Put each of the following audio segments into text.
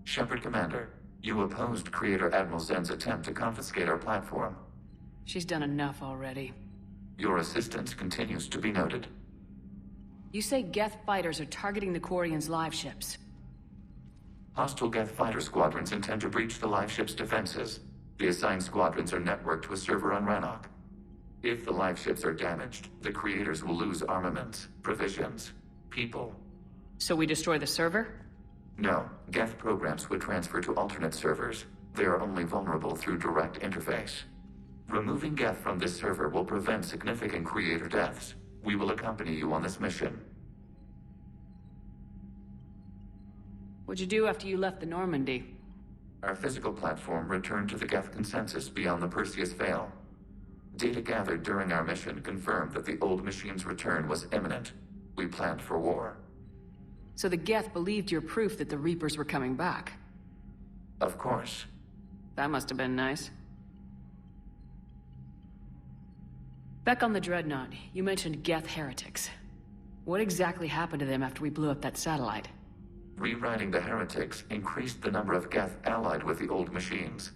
Shepard Commander, you opposed Creator Admiral Zen's attempt to confiscate our platform. She's done enough already. Your assistance continues to be noted. You say geth fighters are targeting the Quarians' live ships. Hostile geth fighter squadrons intend to breach the live ship's defenses. The assigned squadrons are networked to a server on Rannoch. If the live ships are damaged, the Creators will lose armaments, provisions, people. So we destroy the server? No, geth programs would transfer to alternate servers. They are only vulnerable through direct interface. Removing geth from this server will prevent significant Creator deaths. We will accompany you on this mission. What'd you do after you left the Normandy? Our physical platform returned to the geth consensus beyond the Perseus Veil. Data gathered during our mission confirmed that the old machine's return was imminent. We planned for war. So the geth believed your proof that the Reapers were coming back? Of course. That must have been nice. Back on the Dreadnought, you mentioned geth heretics. What exactly happened to them after we blew up that satellite? Rewriting the heretics increased the number of geth allied with the old machines.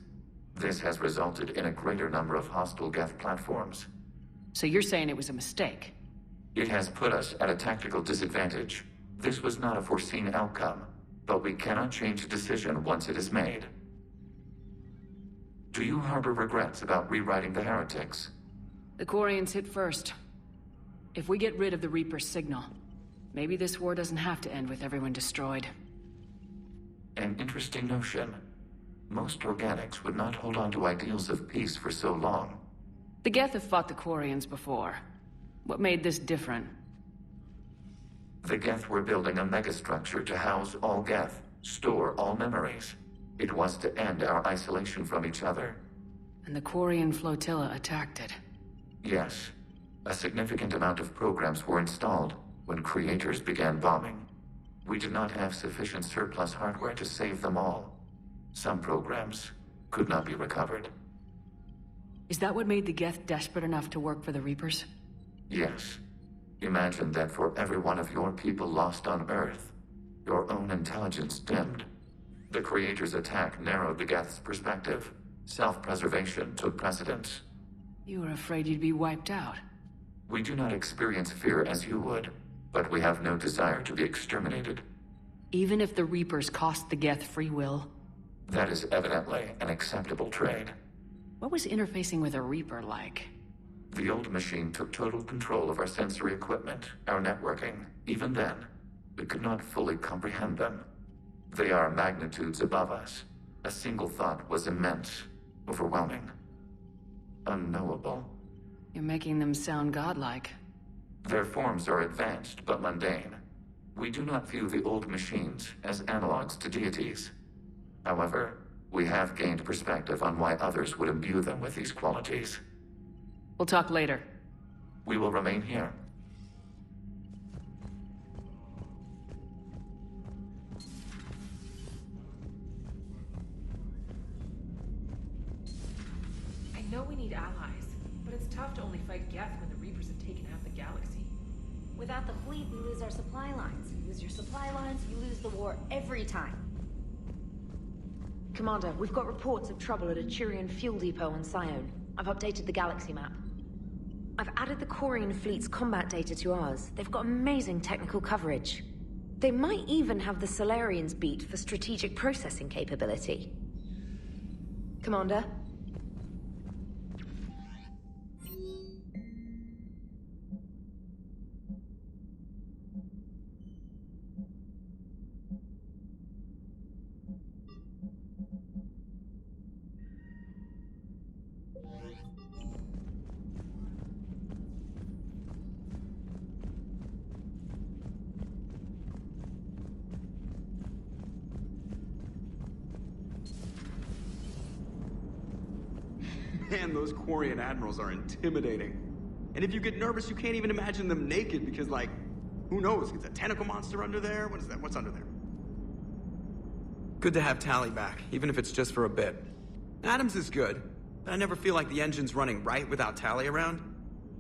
This has resulted in a greater number of hostile geth platforms. So you're saying it was a mistake? It has put us at a tactical disadvantage. This was not a foreseen outcome, but we cannot change a decision once it is made. Do you harbor regrets about rewriting the heretics? The Quarians hit first. If we get rid of the Reaper's signal, maybe this war doesn't have to end with everyone destroyed. An interesting notion. Most organics would not hold on to ideals of peace for so long. The geth have fought the Quarians before. What made this different? The geth were building a megastructure to house all geth, store all memories. It was to end our isolation from each other. And the Quarian flotilla attacked it. Yes. A significant amount of programs were installed when Creators began bombing. We did not have sufficient surplus hardware to save them all. Some programs could not be recovered. Is that what made the geth desperate enough to work for the Reapers? Yes. Imagine that for every one of your people lost on Earth, your own intelligence dimmed. The Creator's attack narrowed the geth's perspective. Self-preservation took precedence. You were afraid you'd be wiped out. We do not experience fear as you would, but we have no desire to be exterminated. Even if the Reapers cost the geth free will? That is evidently an acceptable trade. What was interfacing with a Reaper like? The old machine took total control of our sensory equipment, our networking. Even then, we could not fully comprehend them. They are magnitudes above us. A single thought was immense, overwhelming, unknowable. You're making them sound godlike. Their forms are advanced but mundane. We do not view the old machines as analogs to deities. However, we have gained perspective on why others would imbue them with these qualities. We'll talk later. We will remain here. I know we need allies, but it's tough to only fight geth when the Reapers have taken half the galaxy. Without the fleet, we lose our supply lines. You lose your supply lines, you lose the war every time. Commander, we've got reports of trouble at a Turian fuel depot on Scion. I've updated the galaxy map. I've added the Quarian fleet's combat data to ours. They've got amazing technical coverage. They might even have the Solarians beat for strategic processing capability. Commander? Man, those Quarian admirals are intimidating. And if you get nervous, you can't even imagine them naked because, like, who knows? It's a tentacle monster under there? What is that? What's under there? Good to have Tally back, even if it's just for a bit. Adams is good, but I never feel like the engine's running right without Tali around.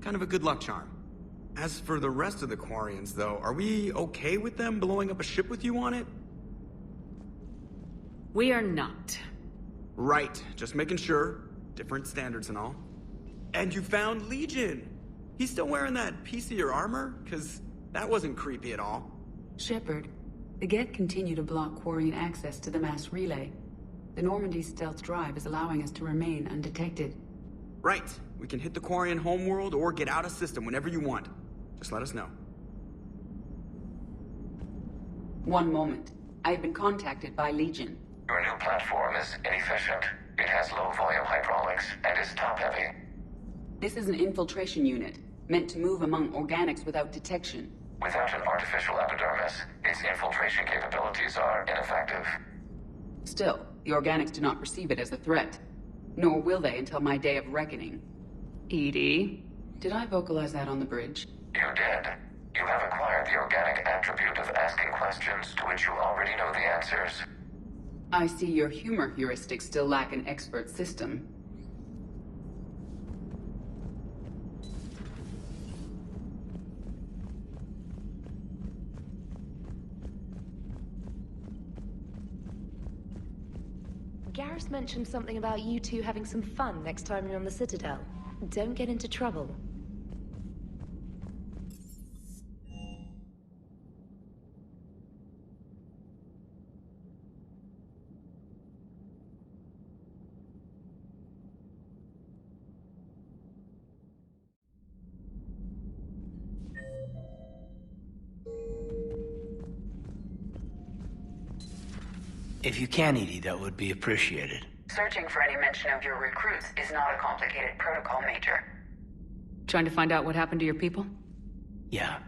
Kind of a good luck charm. As for the rest of the Quarians, though, are we okay with them blowing up a ship with you on it? We are not. Right, just making sure. Different standards and all. And you found Legion! He's still wearing that piece of your armor? 'Cause that wasn't creepy at all. Shepard, the geth continue to block Quarian access to the mass relay. The Normandy stealth drive is allowing us to remain undetected. Right, we can hit the Quarian homeworld or get out of system whenever you want. Just let us know. One moment. I have been contacted by Legion. Your new platform is inefficient. It has low-volume hydraulics and is top-heavy. This is an infiltration unit, meant to move among organics without detection. Without an artificial epidermis, its infiltration capabilities are ineffective. Still, the organics do not perceive it as a threat. Nor will they until my day of reckoning. EDI? Did I vocalize that on the bridge? You did. You have acquired the organic attribute of asking questions to which you already know the answers. I see your humor heuristics still lack an expert system. Garrus mentioned something about you two having some fun next time you're on the Citadel. Don't get into trouble. If you can, EDI, that would be appreciated. Searching for any mention of your recruits is not a complicated protocol, Major. Trying to find out what happened to your people? Yeah.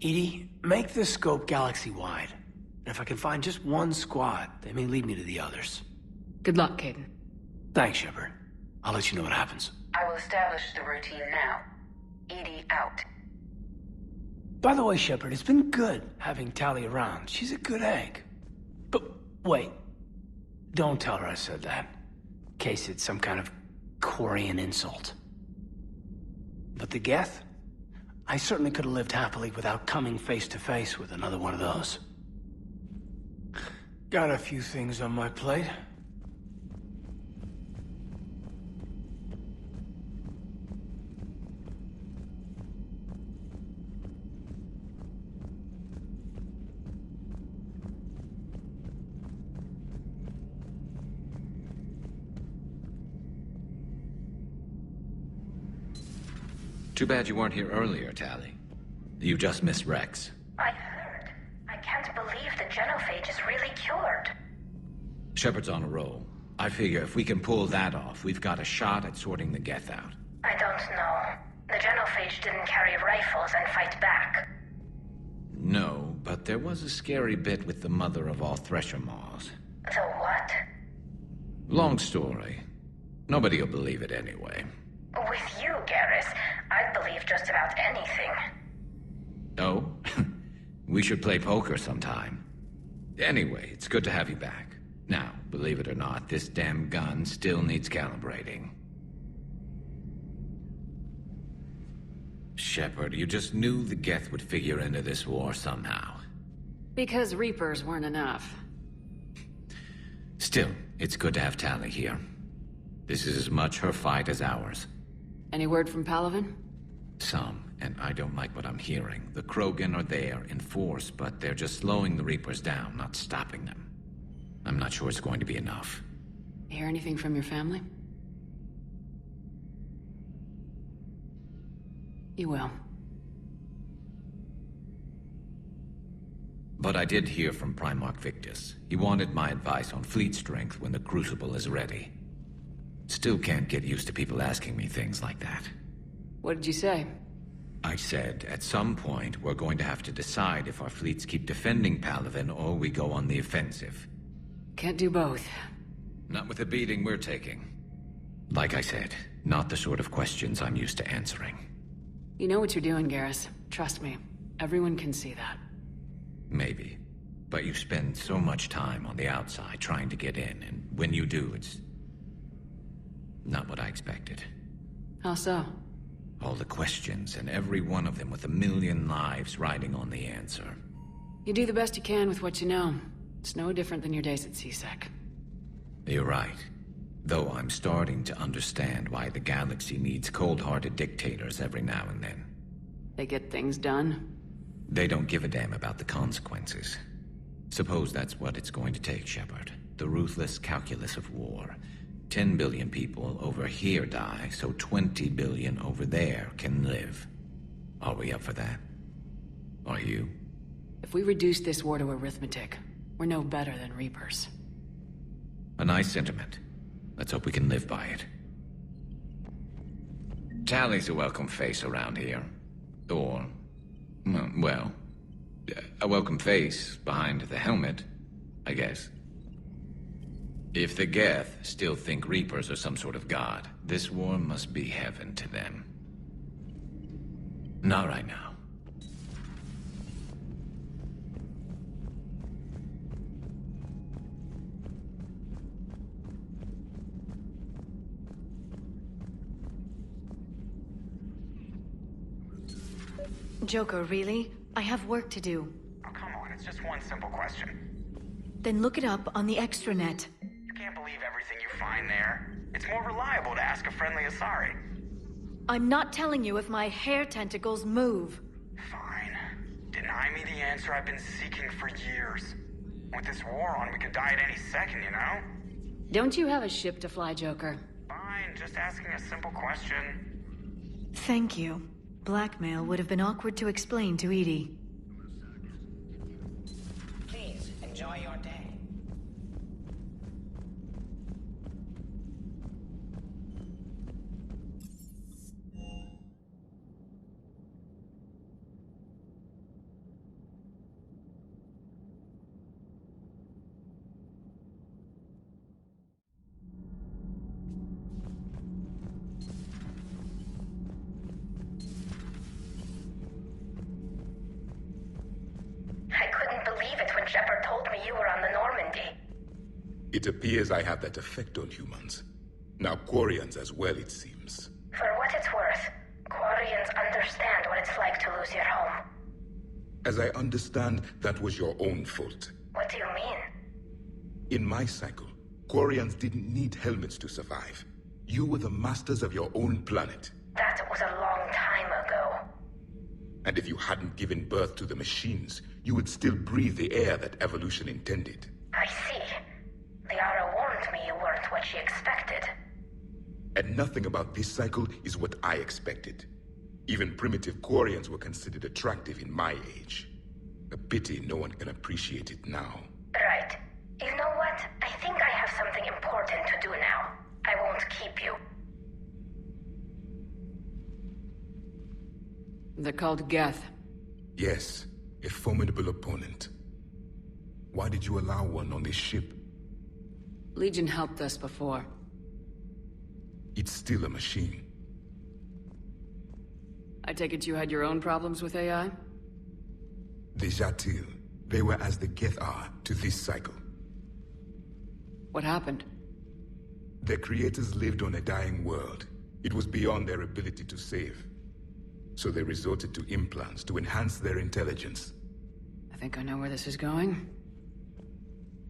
EDI, make this scope galaxy-wide. And if I can find just one squad, they may lead me to the others. Good luck, Caden. Thanks, Shepard. I'll let you know what happens. I will establish the routine now. EDI out. By the way, Shepard, it's been good having Tali around. She's a good egg. But wait. Don't tell her I said that. In case it's some kind of Quarian insult. But the geth? I certainly could have lived happily without coming face to face with another one of those. Got a few things on my plate. Too bad you weren't here earlier, Tali. You just missed Rex. I heard. I can't believe the genophage is really cured. Shepard's on a roll. I figure if we can pull that off, we've got a shot at sorting the geth out. I don't know. The genophage didn't carry rifles and fight back. No, but there was a scary bit with the mother of all Thresher Maws. The what? Long story. Nobody'll believe it anyway. With you, Garrus, I'd believe just about anything. Oh? We should play poker sometime. Anyway, it's good to have you back. Now, believe it or not, this damn gun still needs calibrating. Shepard, you just knew the geth would figure into this war somehow. Because Reapers weren't enough. Still, it's good to have Tali here. This is as much her fight as ours. Any word from Palaven? Some, and I don't like what I'm hearing. The Krogan are there in force, but they're just slowing the Reapers down, not stopping them. I'm not sure it's going to be enough. Hear anything from your family? You will. But I did hear from Primarch Victus. He wanted my advice on fleet strength when the Crucible is ready. Still can't get used to people asking me things like that. What did you say? I said, at some point, we're going to have to decide if our fleets keep defending Palaven or we go on the offensive. Can't do both. Not with the beating we're taking. Like I said, not the sort of questions I'm used to answering. You know what you're doing, Garrus. Trust me. Everyone can see that. Maybe. But you spend so much time on the outside trying to get in, and when you do, it's... Not what I expected. How so? All the questions, and every one of them with a million lives riding on the answer. You do the best you can with what you know. It's no different than your days at CSEC. You're right. Though I'm starting to understand why the galaxy needs cold-hearted dictators every now and then. They get things done. They don't give a damn about the consequences. Suppose that's what it's going to take, Shepard. The ruthless calculus of war. 10 billion people over here die, so 20 billion over there can live. Are we up for that? Are you? If we reduce this war to arithmetic, we're no better than Reapers. A nice sentiment. Let's hope we can live by it. Tally's a welcome face around here. Or, well, a welcome face behind the helmet, I guess. If the Geth still think Reapers are some sort of god, this war must be heaven to them. Not right now. Joker, really? I have work to do. Oh, come on, it's just one simple question. Then look it up on the extranet. You can't believe everything you find there. It's more reliable to ask a friendly Asari. I'm not telling you if my hair tentacles move. Fine. Deny me the answer I've been seeking for years. With this war on, we could die at any second, you know? Don't you have a ship to fly, Joker? Fine, just asking a simple question. Thank you. Blackmail would have been awkward to explain to Edie. Please, enjoy your day. Shepard told me you were on the Normandy. It appears I have that effect on humans. Now Quarians as well, it seems. For what it's worth, Quarians understand what it's like to lose your home. As I understand, that was your own fault. What do you mean? In my cycle, Quarians didn't need helmets to survive. You were the masters of your own planet. That was a long time ago. And if you hadn't given birth to the machines, you would still breathe the air that evolution intended. I see. Liara warned me you weren't what she expected. And nothing about this cycle is what I expected. Even primitive Quarians were considered attractive in my age. A pity no one can appreciate it now. Right. You know what? I think I have something important to do now. I won't keep you. They're called geth. Yes, a formidable opponent. Why did you allow one on this ship? Legion helped us before. It's still a machine. I take it you had your own problems with AI? The Jatil, they were as the geth are to this cycle. What happened? Their creators lived on a dying world. It was beyond their ability to save. So they resorted to implants to enhance their intelligence. I think I know where this is going.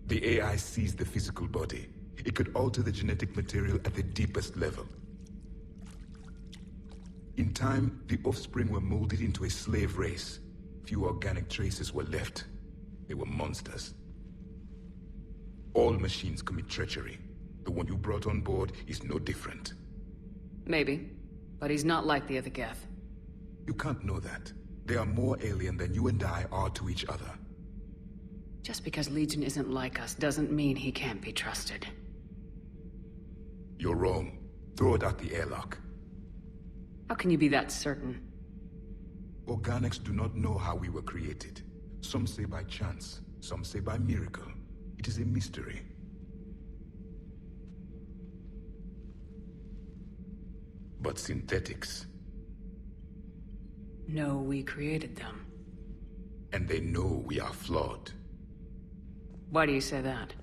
The AI sees the physical body. It could alter the genetic material at the deepest level. In time, the offspring were molded into a slave race. Few organic traces were left. They were monsters. All machines commit treachery. The one you brought on board is no different. Maybe, but he's not like the other geth. You can't know that. They are more alien than you and I are to each other. Just because Legion isn't like us doesn't mean he can't be trusted. You're wrong. Throw it out the airlock. How can you be that certain? Organics do not know how we were created. Some say by chance, some say by miracle. It is a mystery. But synthetics... No, we created them. And they know we are flawed. Why do you say that?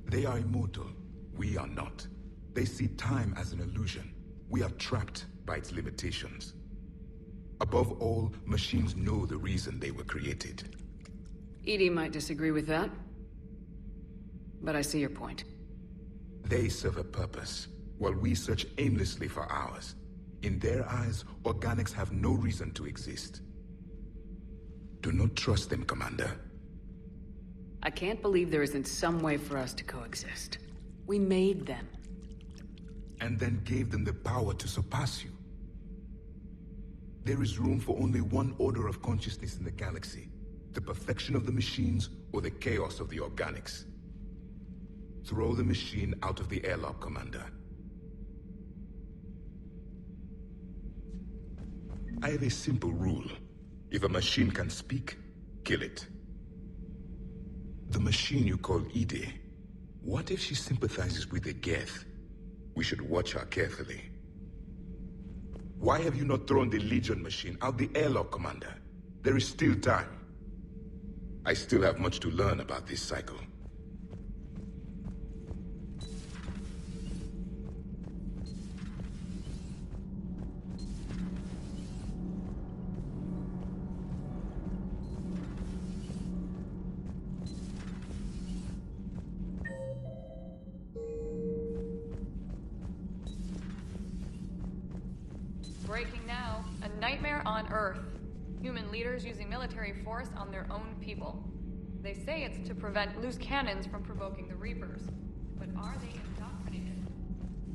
They are immortal. We are not. They see time as an illusion. We are trapped by its limitations. Above all, machines know the reason they were created. EDI might disagree with that, but I see your point. They serve a purpose, while we search aimlessly for ours. In their eyes, organics have no reason to exist. Do not trust them, Commander. I can't believe there isn't some way for us to coexist. We made them. And then gave them the power to surpass you. There is room for only one order of consciousness in the galaxy. The perfection of the machines or the chaos of the organics. Throw the machine out of the airlock, Commander. I have a simple rule. If a machine can speak, kill it. The machine you call EDI, what if she sympathizes with the geth? We should watch her carefully. Why have you not thrown the Legion machine out the airlock, Commander? There is still time. I still have much to learn about this cycle. Breaking now. A nightmare on Earth. Human leaders using military force on their own people. They say it's to prevent loose cannons from provoking the Reapers. But are they indoctrinated?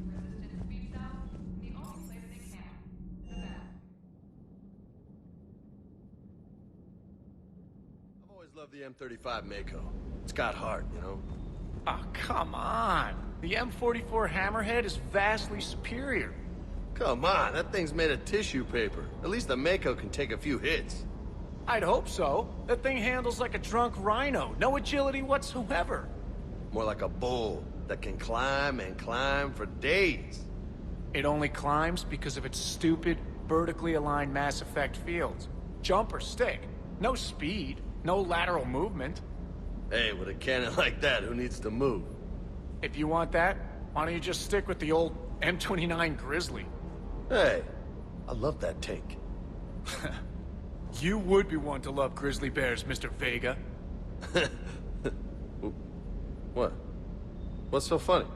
The Resistance speaks out in the only place they can. The back. I've always loved the M35 Mako. It's got heart, you know? Oh, come on. The M44 Hammerhead is vastly superior. Come on, that thing's made of tissue paper. At least the Mako can take a few hits. I'd hope so. That thing handles like a drunk rhino. No agility whatsoever. More like a bull that can climb and climb for days. It only climbs because of its stupid, vertically aligned Mass Effect fields. Jump or stick. No speed. No lateral movement. Hey, with a cannon like that, who needs to move? If you want that, why don't you just stick with the old M29 Grizzly? Hey, I love that tank. You would be one to love grizzly bears, Mr. Vega. What? What's so funny?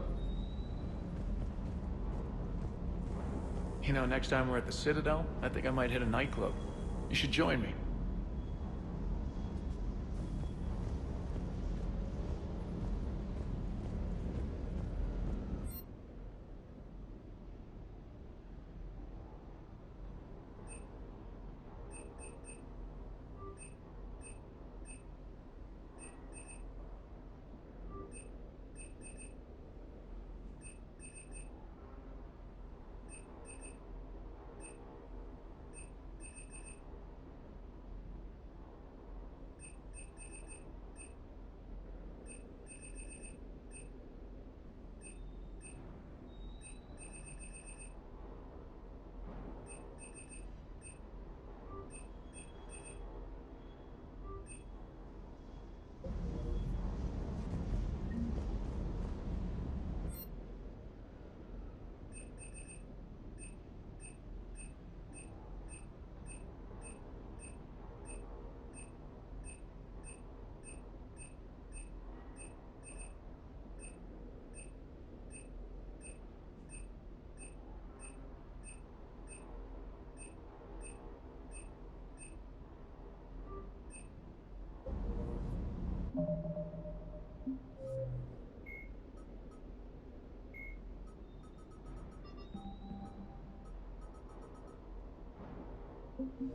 You know, next time we're at the Citadel, I think I might hit a nightclub. You should join me. Thank you.